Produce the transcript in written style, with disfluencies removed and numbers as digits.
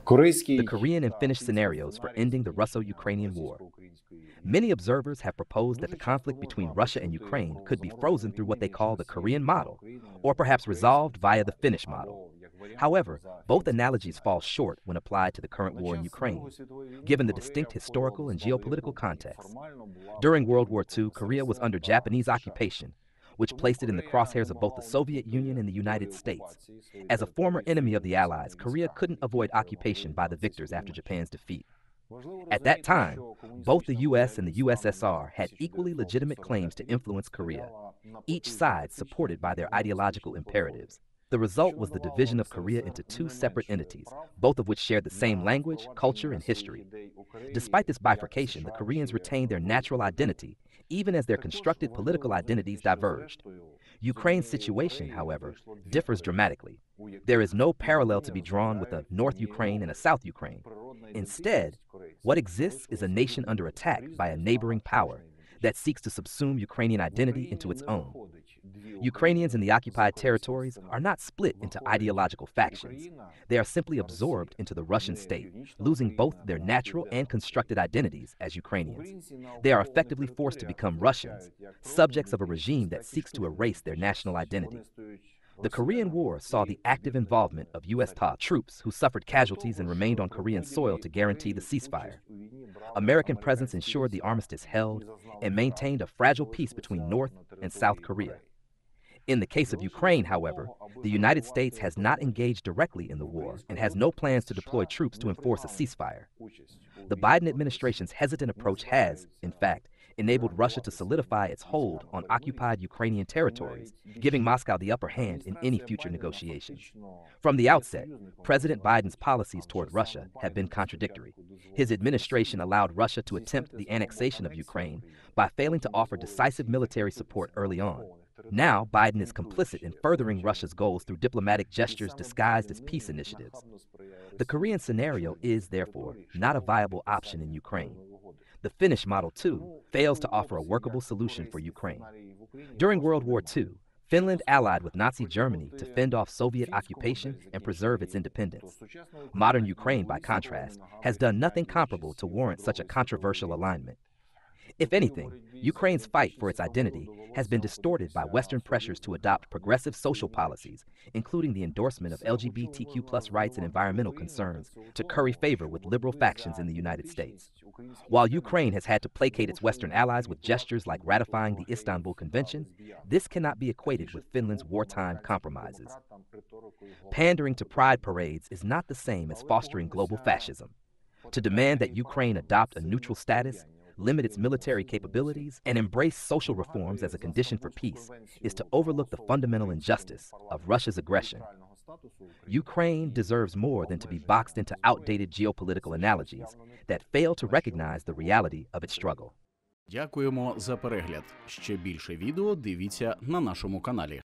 the Korean and Finnish scenarios for ending the Russo-Ukrainian war. Many observers have proposed that the conflict between Russia and Ukraine could be frozen through what they call the Korean model, or perhaps resolved via the Finnish model. However, both analogies fall short when applied to the current war in Ukraine, given the distinct historical and geopolitical context. During World War II, Korea was under Japanese occupation, which placed it in the crosshairs of both the Soviet Union and the United States. As a former enemy of the Allies, Korea couldn't avoid occupation by the victors after Japan's defeat. At that time, both the US and the USSR had equally legitimate claims to influence Korea, each side supported by their ideological imperatives. The result was the division of Korea into two separate entities, both of which shared the same language, culture, and history. Despite this bifurcation, the Koreans retained their natural identity, even as their constructed political identities diverged. Ukraine's situation, however, differs dramatically. There is no parallel to be drawn with a North Ukraine and a South Ukraine. Instead, what exists is a nation under attack by a neighboring power that seeks to subsume Ukrainian identity into its own. Ukrainians in the occupied territories are not split into ideological factions. They are simply absorbed into the Russian state, losing both their natural and constructed identities as Ukrainians. They are effectively forced to become Russians, subjects of a regime that seeks to erase their national identity. The Korean War saw the active involvement of U.S. troops who suffered casualties and remained on Korean soil to guarantee the ceasefire. American presence ensured the armistice held and maintained a fragile peace between North and South Korea. In the case of Ukraine, however, the United States has not engaged directly in the war and has no plans to deploy troops to enforce a ceasefire. The Biden administration's hesitant approach has, in fact, enabled Russia to solidify its hold on occupied Ukrainian territories, giving Moscow the upper hand in any future negotiations. From the outset, President Biden's policies toward Russia have been contradictory. His administration allowed Russia to attempt the annexation of Ukraine by failing to offer decisive military support early on. Now, Biden is complicit in furthering Russia's goals through diplomatic gestures disguised as peace initiatives. The Korean scenario is, therefore, not a viable option in Ukraine. The Finnish model, too, fails to offer a workable solution for Ukraine. During World War II, Finland allied with Nazi Germany to fend off Soviet occupation and preserve its independence. Modern Ukraine, by contrast, has done nothing comparable to warrant such a controversial alignment. If anything, Ukraine's fight for its identity has been distorted by Western pressures to adopt progressive social policies, including the endorsement of LGBTQ+ rights and environmental concerns, to curry favor with liberal factions in the United States. While Ukraine has had to placate its Western allies with gestures like ratifying the Istanbul Convention, this cannot be equated with Finland's wartime compromises. Pandering to pride parades is not the same as fostering global fascism. To demand that Ukraine adopt a neutral status, limit its military capabilities, and embrace social reforms as a condition for peace is to overlook the fundamental injustice of Russia's aggression. Ukraine deserves more than to be boxed into outdated geopolitical analogies that fail to recognize the reality of its struggle. Дякуємо за перегляд. Ще більше відео дивіться на нашому каналі.